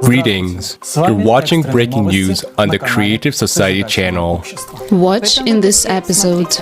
Greetings. You're watching Breaking News on the Creative Society channel. Watch in this episode.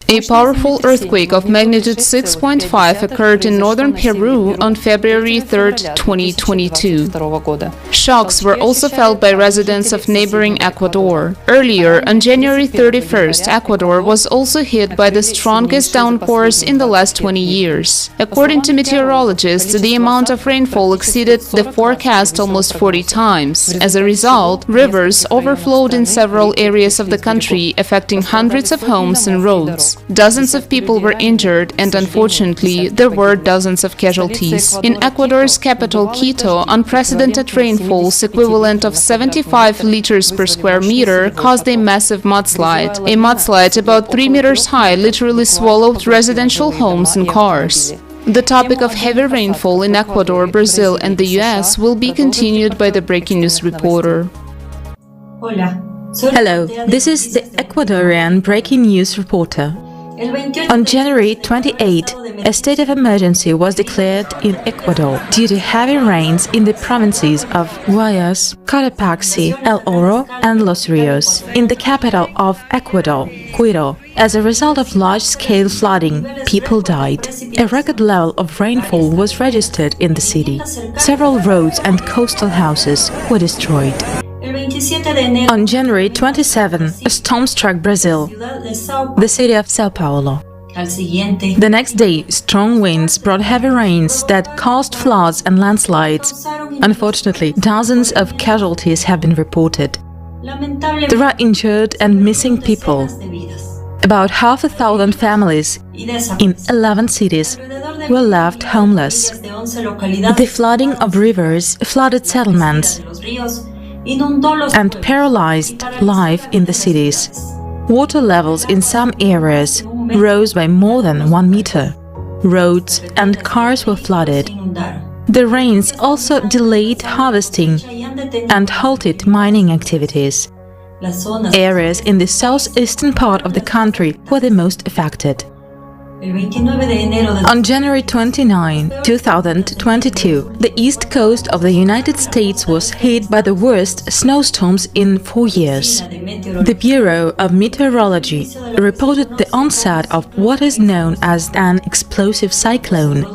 A powerful earthquake of magnitude 6.5 occurred in northern Peru on February 3, 2022. Shocks were also felt by residents of neighboring Ecuador. Earlier, on January 31st, Ecuador was also hit by the strongest downpours in the last 20 years. According to meteorologists, the amount of rainfall exceeded the forecast almost 40 times. As a result, rivers overflowed in several areas of the country, affecting hundreds of homes and roads. Dozens of people were injured and, unfortunately, there were dozens of casualties. In Ecuador's capital, Quito, unprecedented rainfalls equivalent of 75 liters per square meter caused a massive mudslide. A mudslide about 3 meters high literally swallowed residential homes and cars. The topic of heavy rainfall in Ecuador, Brazil and the US will be continued by the Breaking News reporter. Hello, this is the Ecuadorian Breaking News reporter. On January 28, a state of emergency was declared in Ecuador due to heavy rains in the provinces of Guayas, Cotopaxi, El Oro and Los Rios. In the capital of Ecuador, Quito, as a result of large-scale flooding, people died. A record level of rainfall was registered in the city. Several roads and coastal houses were destroyed. On January 27, a storm struck Brazil, the city of São Paulo. The next day, strong winds brought heavy rains that caused floods and landslides. Unfortunately, dozens of casualties have been reported. There are injured and missing people. About 500,000 families in 11 cities were left homeless. The flooding of rivers flooded settlements and paralyzed life in the cities. Water levels in some areas rose by more than 1 meter. Roads and cars were flooded. The rains also delayed harvesting and halted mining activities. Areas in the southeastern part of the country were the most affected. On January 29, 2022, the east coast of the United States was hit by the worst snowstorms in 4 years. The Bureau of Meteorology reported the onset of what is known as an explosive cyclone,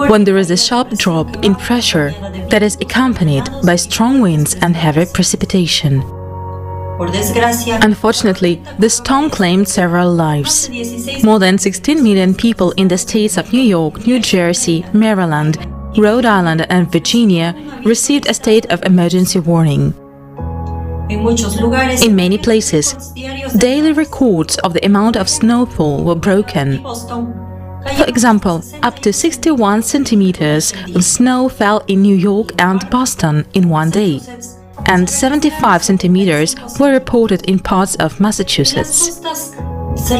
when there is a sharp drop in pressure that is accompanied by strong winds and heavy precipitation. Unfortunately, the storm claimed several lives. More than 16 million people in the states of New York, New Jersey, Maryland, Rhode Island and Virginia received a state of emergency warning. In many places, daily records of the amount of snowfall were broken. For example, up to 61 centimeters of snow fell in New York and Boston in one day, and 75 centimeters were reported in parts of Massachusetts.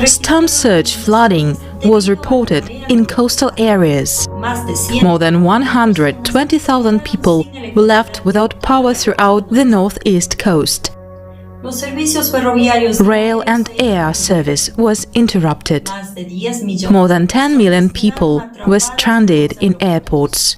Storm surge flooding was reported in coastal areas. More than 120,000 people were left without power throughout the northeast coast. Rail and air service was interrupted. More than 10 million people were stranded in airports.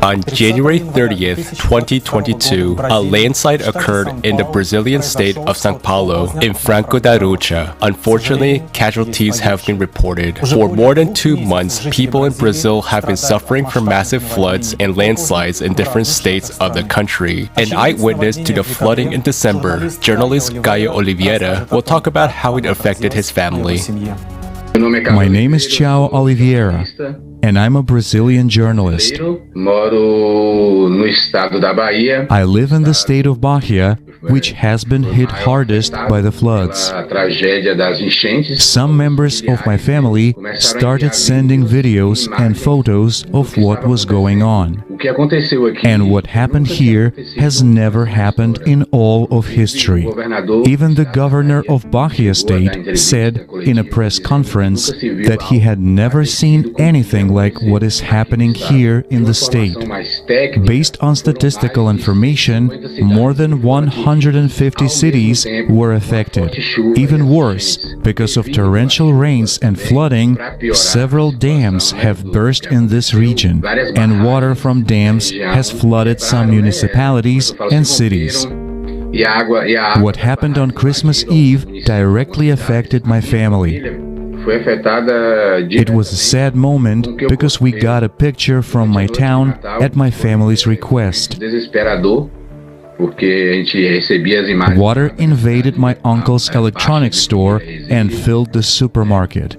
On January 30th, 2022, a landslide occurred in the Brazilian state of São Paulo in Franco da Rocha. Unfortunately, casualties have been reported. For more than 2 months, people in Brazil have been suffering from massive floods and landslides in different states of the country. An eyewitness to the flooding in December, journalist Caio Oliveira, will talk about how it affected his family. My name is Caio Oliveira, and I'm a Brazilian journalist. I live in the state of Bahia, which has been hit hardest by the floods. Some members of my family started sending videos and photos of what was going on. And what happened here has never happened in all of history. Even the governor of Bahia State said in a press conference that he had never seen anything like what is happening here in the state. Based on statistical information, more than 150 cities were affected. Even worse, because of torrential rains and flooding, several dams have burst in this region, and water from dams has flooded some municipalities and cities. What happened on Christmas Eve directly affected my family. It was a sad moment because we got a picture from my town at my family's request. Water invaded my uncle's electronics store and filled the supermarket.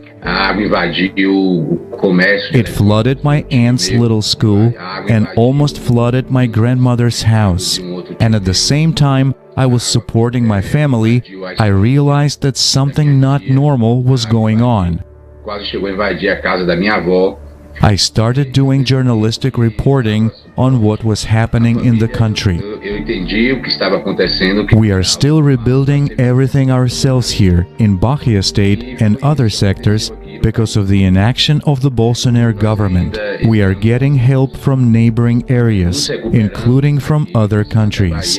It flooded my aunt's little school and almost flooded my grandmother's house. And at the same time I was supporting my family, I realized that something not normal was going on. I started doing journalistic reporting on what was happening in the country. We are still rebuilding everything ourselves here in Bahia State and other sectors because of the inaction of the Bolsonaro government. We are getting help from neighboring areas, including from other countries.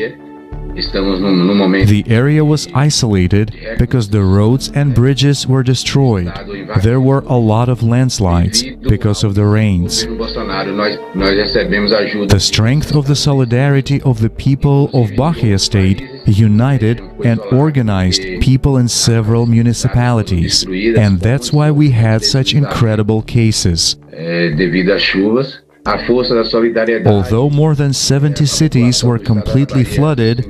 The area was isolated because the roads and bridges were destroyed. There were a lot of landslides because of the rains. The strength of the solidarity of the people of Bahia State united and organized people in several municipalities, and that's why we had such incredible cases. Although more than 70 cities were completely flooded,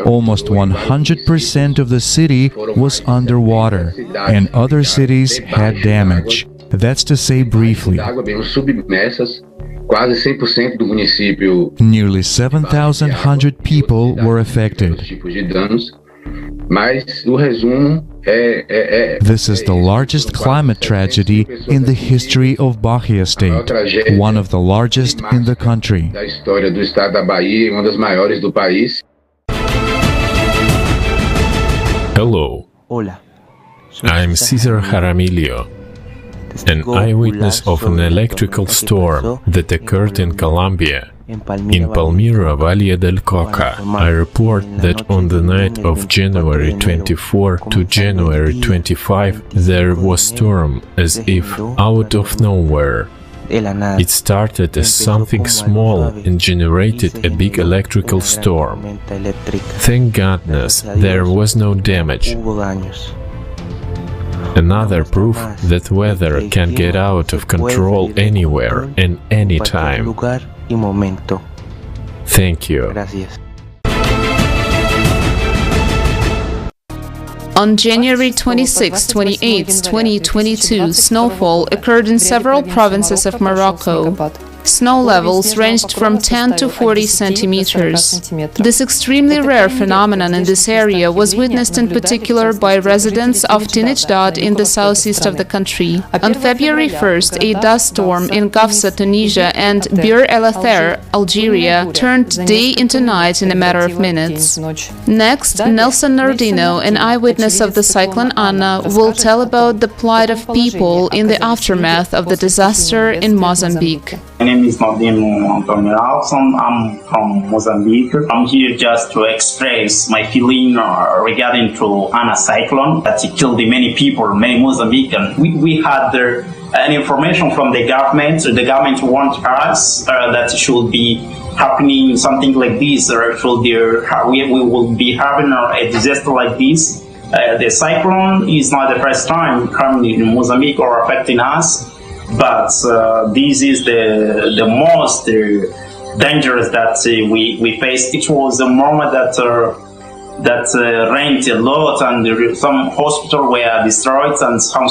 almost 100% of the city was underwater, and other cities had damage. That's to say briefly. Nearly 7,100 people were affected. This is the largest climate tragedy in the history of Bahia State, one of the largest in the country. Hello, I'm Cesar Jaramillo, an eyewitness of an electrical storm that occurred in Colombia. In Palmira, Valle del Cauca, I report that on the night of January 24 to January 25, there was storm as if out of nowhere. It started as something small and generated a big electrical storm. Thank goodness there was no damage. Another proof that weather can get out of control anywhere and anytime. Thank you. On January 26, 28, 2022, snowfall occurred in several provinces of Morocco. Snow levels ranged from 10 to 40 centimeters. This extremely rare phenomenon in this area was witnessed in particular by residents of Tinidad in the southeast of the country. On February 1st, a dust storm in Gafsa, Tunisia and Bir El Ather, Algeria, turned day into night in a matter of minutes. Next, Nelson Nardino, an eyewitness of the cyclone Anna, will tell about the plight of people in the aftermath of the disaster in Mozambique. My name is Antonio Alson. I'm from Mozambique. I'm here just to express my feeling regarding to Ana cyclone that killed many people, many Mozambicans. We had an information from the government. The government wants us that should be happening something like this, or we will be having a disaster like this. The cyclone is not the first time coming in Mozambique or affecting us. But this is the most dangerous that we faced. It was a moment that rained a lot, and some hospitals were destroyed, and some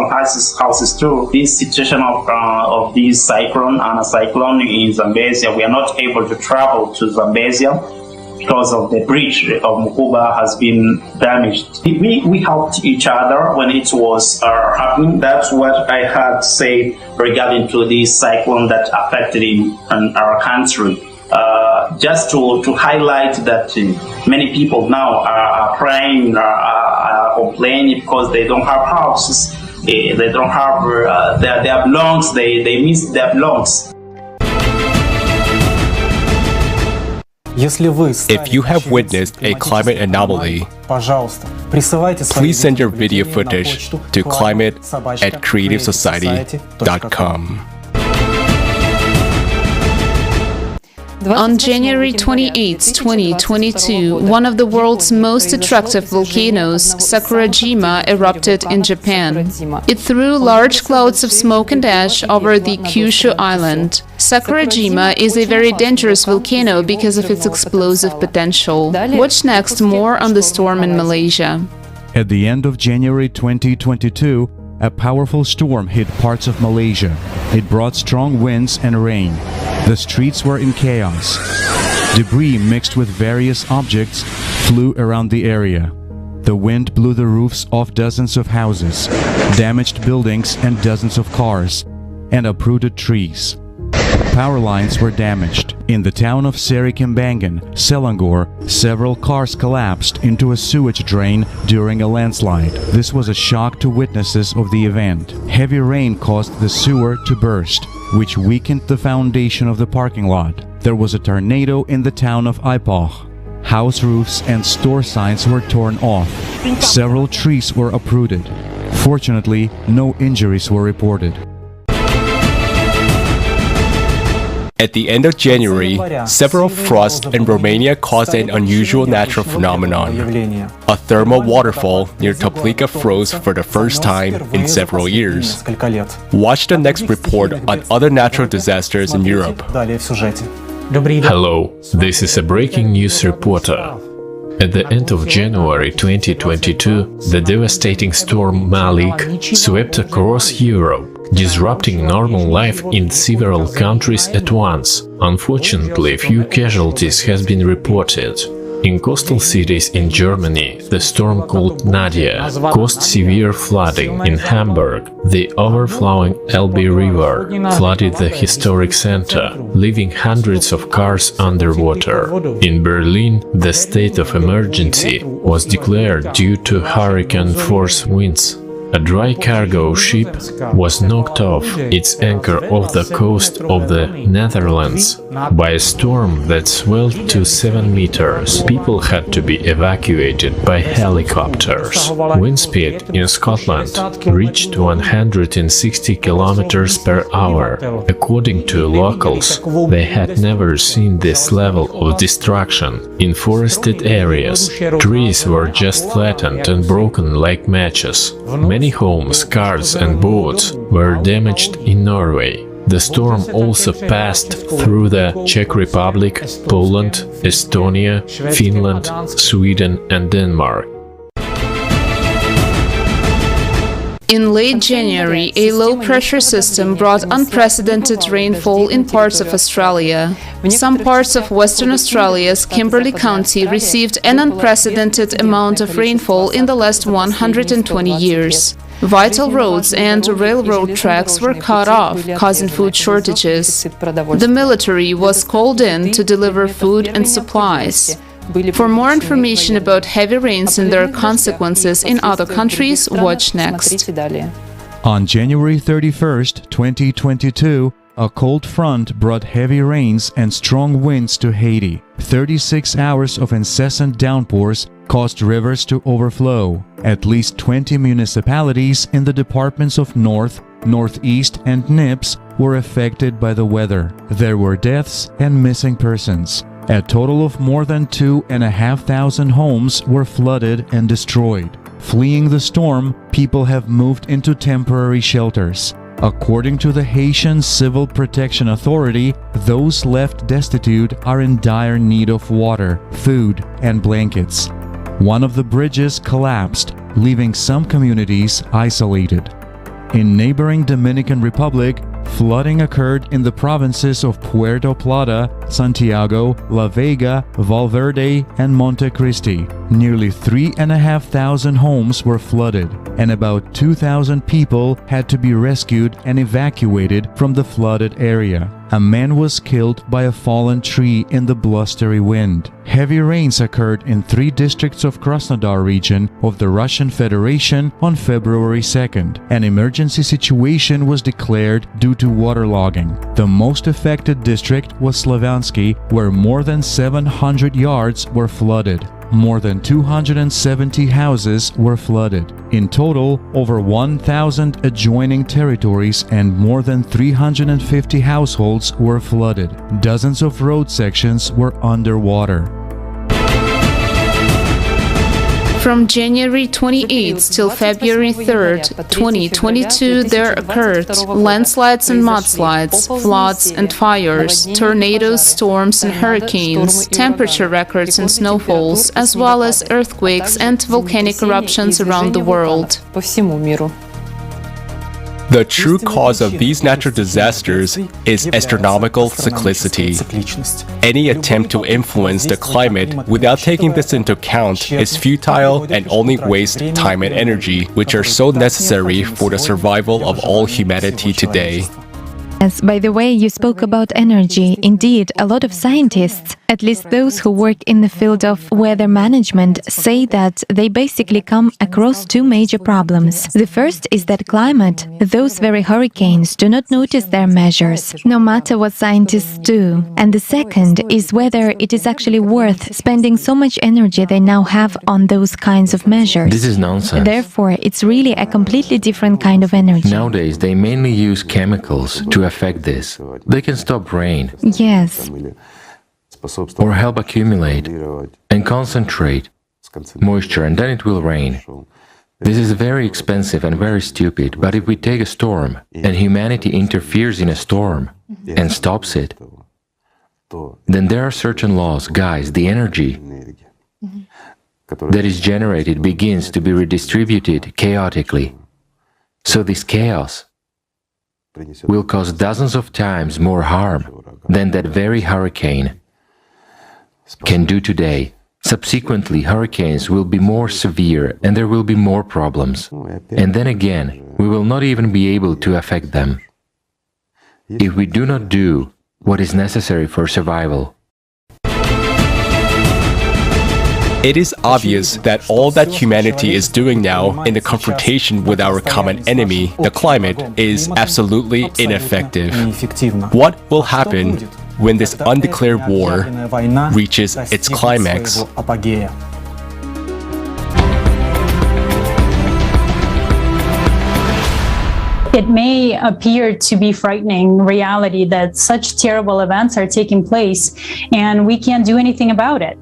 houses too. This situation of this cyclone, Ana cyclone in Zambezia, we are not able to travel to Zambezia because of the bridge of Mukuba has been damaged. We helped each other when it was happening. That's what I had to say regarding to this cyclone that affected in our country. Just to highlight that many people now are crying, are complaining because they don't have houses, they don't have their belongings, they miss their belongings. If you have witnessed a climate anomaly, please send your video footage to climate@creativesociety.com. On January 28, 2022, one of the world's most attractive volcanoes, Sakurajima, erupted in Japan. It threw large clouds of smoke and ash over the Kyushu island. Sakurajima is a very dangerous volcano because of its explosive potential. Watch next more on the storm in Malaysia. At the end of January 2022, a powerful storm hit parts of Malaysia. It brought strong winds and rain. The streets were in chaos. Debris mixed with various objects flew around the area. The wind blew the roofs off dozens of houses, damaged buildings and dozens of cars, and uprooted trees. Power lines were damaged. In the town of Serikimbangan, Selangor, several cars collapsed into a sewage drain during a landslide. This was a shock to witnesses of the event. Heavy rain caused the sewer to burst, which weakened the foundation of the parking lot. There was a tornado in the town of Ipoh. House roofs and store signs were torn off. Several trees were uprooted. Fortunately, no injuries were reported. At the end of January, several frosts in Romania caused an unusual natural phenomenon. A thermal waterfall near Toplica froze for the first time in several years. Watch the next report on other natural disasters in Europe. Hello, this is a breaking news reporter. At the end of January 2022, the devastating storm Malik swept across Europe, disrupting normal life in several countries at once. Unfortunately, few casualties has been reported. In coastal cities in Germany, the storm called Nadia caused severe flooding. In Hamburg, the overflowing Elbe River flooded the historic center, leaving hundreds of cars underwater. In Berlin, the state of emergency was declared due to hurricane-force winds. A dry cargo ship was knocked off its anchor off the coast of the Netherlands by a storm that swelled to 7 meters. People had to be evacuated by helicopters. Wind speed in Scotland reached 160 kilometers per hour. According to locals, they had never seen this level of destruction. In forested areas, trees were just flattened and broken like matches. Many homes, cars and boats were damaged in Norway. The storm also passed through the Czech Republic, Poland, Estonia, Finland, Sweden and Denmark. In late January, a low-pressure system brought unprecedented rainfall in parts of Australia. Some parts of Western Australia's Kimberley County received an unprecedented amount of rainfall in the last 120 years. Vital roads and railroad tracks were cut off, causing food shortages. The military was called in to deliver food and supplies. For more information about heavy rains and their consequences in other countries, watch next. On January 31st, 2022, A cold front brought heavy rains and strong winds to Haiti. 36 hours of incessant downpours caused rivers to overflow. At least 20 municipalities in the departments of North, Northeast, and NIPS were affected by the weather. There were deaths and missing persons. A total of more than 2,500 homes were flooded and destroyed. Fleeing the storm, people have moved into temporary shelters. According to the Haitian Civil Protection Authority, those left destitute are in dire need of water, food, and blankets. One of the bridges collapsed, leaving some communities isolated. In neighboring Dominican Republic, flooding occurred in the provinces of Puerto Plata, Santiago, La Vega, Valverde, and Monte Cristi. Nearly 3,500 homes were flooded, and about 2,000 people had to be rescued and evacuated from the flooded area. A man was killed by a fallen tree in the blustery wind. Heavy rains occurred in 3 districts of Krasnodar region of the Russian Federation on February 2nd. An emergency situation was declared due to waterlogging. The most affected district was Slaviansky, where more than 700 yards were flooded. More than 270 houses were flooded. In total, over 1,000 adjoining territories and more than 350 households were flooded. Dozens of road sections were underwater. From January 28th till February 3rd, 2022, there occurred landslides and mudslides, floods and fires, tornadoes, storms and hurricanes, temperature records and snowfalls, as well as earthquakes and volcanic eruptions around the world. The true cause of these natural disasters is astronomical cyclicity. Any attempt to influence the climate without taking this into account is futile and only wastes time and energy, which are so necessary for the survival of all humanity today. Yes, by the way, you spoke about energy. Indeed, a lot of scientists, at least those who work in the field of weather management, say that they basically come across 2 major problems. The first is that climate, those very hurricanes, do not notice their measures, no matter what scientists do. And the second is whether it is actually worth spending so much energy they now have on those kinds of measures. This is nonsense. Therefore, it's really a completely different kind of energy. Nowadays, they mainly use chemicals to affect this. They can stop rain. Yes. Or help accumulate and concentrate moisture, and then it will rain. This is very expensive and very stupid, but if we take a storm and humanity interferes in a storm and stops it, then there are certain laws. Guys, the energy that is generated begins to be redistributed chaotically. So this chaos will cause dozens of times more harm than that very hurricane can do today. Subsequently, hurricanes will be more severe and there will be more problems. And then again, we will not even be able to affect them if we do not do what is necessary for survival. It is obvious that all that humanity is doing now in the confrontation with our common enemy, the climate, is absolutely ineffective. What will happen when this undeclared war reaches its climax? It may appear to be frightening reality that such terrible events are taking place and we can't do anything about it.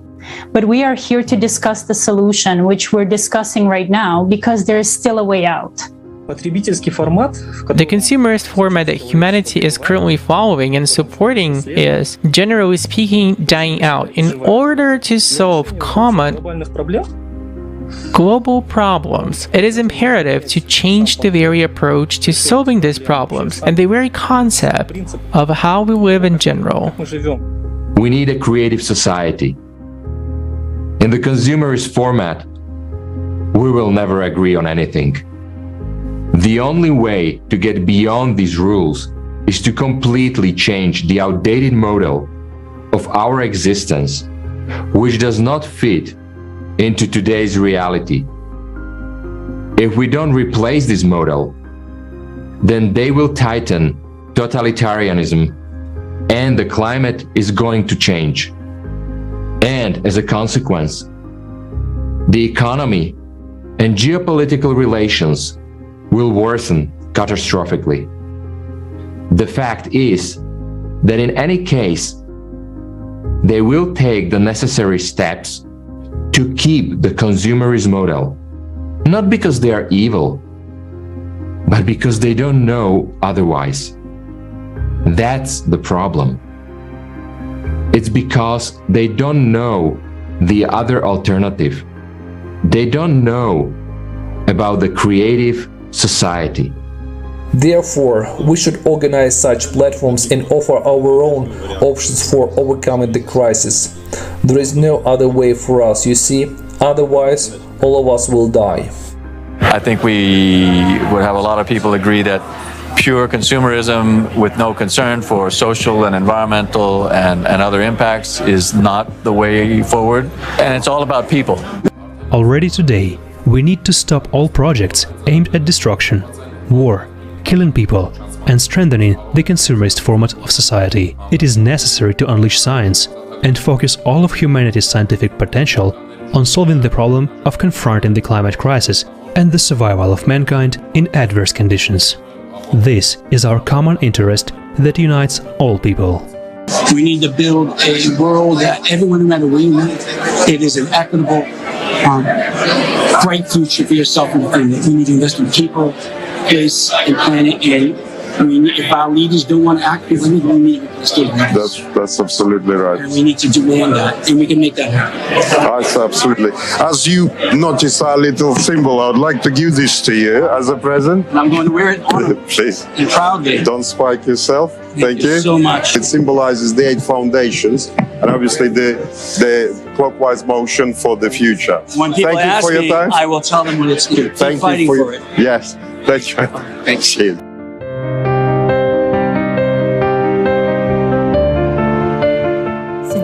But we are here to discuss the solution, which we're discussing right now, because there is still a way out. The consumerist format that humanity is currently following and supporting is, generally speaking, dying out. In order to solve common global problems, it is imperative to change the very approach to solving these problems and the very concept of how we live in general. We need a creative society. In the consumerist format, we will never agree on anything. The only way to get beyond these rules is to completely change the outdated model of our existence, which does not fit into today's reality. If we don't replace this model, then they will tighten totalitarianism, and the climate is going to change. And as a consequence, the economy and geopolitical relations will worsen catastrophically. The fact is that in any case, they will take the necessary steps to keep the consumerist model, not because they are evil, but because they don't know otherwise. That's the problem. It's because they don't know the other alternative. They don't know about the creative society. Therefore, we should organize such platforms and offer our own options for overcoming the crisis. There is no other way for us, you see, otherwise all of us will die. I think we would have a lot of people agree that pure consumerism with no concern for social and environmental and other impacts is not the way forward, and it's all about people. Already today, we need to stop all projects aimed at destruction, war, killing people, and strengthening the consumerist format of society. It is necessary to unleash science and focus all of humanity's scientific potential on solving the problem of confronting the climate crisis and the survival of mankind in adverse conditions. This is our common interest that unites all people. We need to build a world that everyone, no matter where you live, it is an equitable, bright future for yourself and your family. We need to invest in people, place, and planet. And I mean, if our leaders don't want to act, we need to stay right. That's absolutely right. And we need to demand that, and we can make that happen. Yes, absolutely. As you notice our little symbol, I would like to give this to you as a present. And I'm going to wear it on Please. And proudly. Don't spike yourself. Thank you so much. It symbolizes the 8 foundations and obviously the clockwise motion for the future. When people Thank you ask for your me, time. I will tell them what it's doing. Thank Keep fighting you for it. Yes. Thank you. Thanks. Cheers.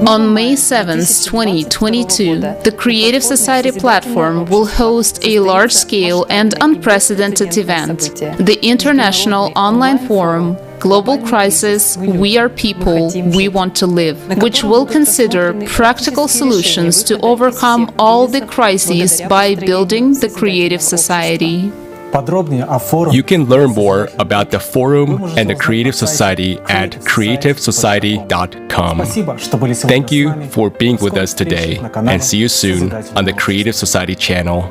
On May 7, 2022, the Creative Society platform will host a large-scale and unprecedented event, the International Online Forum Global Crisis, We Are People, We Want to Live, which will consider practical solutions to overcome all the crises by building the creative society. You can learn more about the forum and the Creative Society at creativesociety.com. Thank you for being with us today, and see you soon on the Creative Society channel.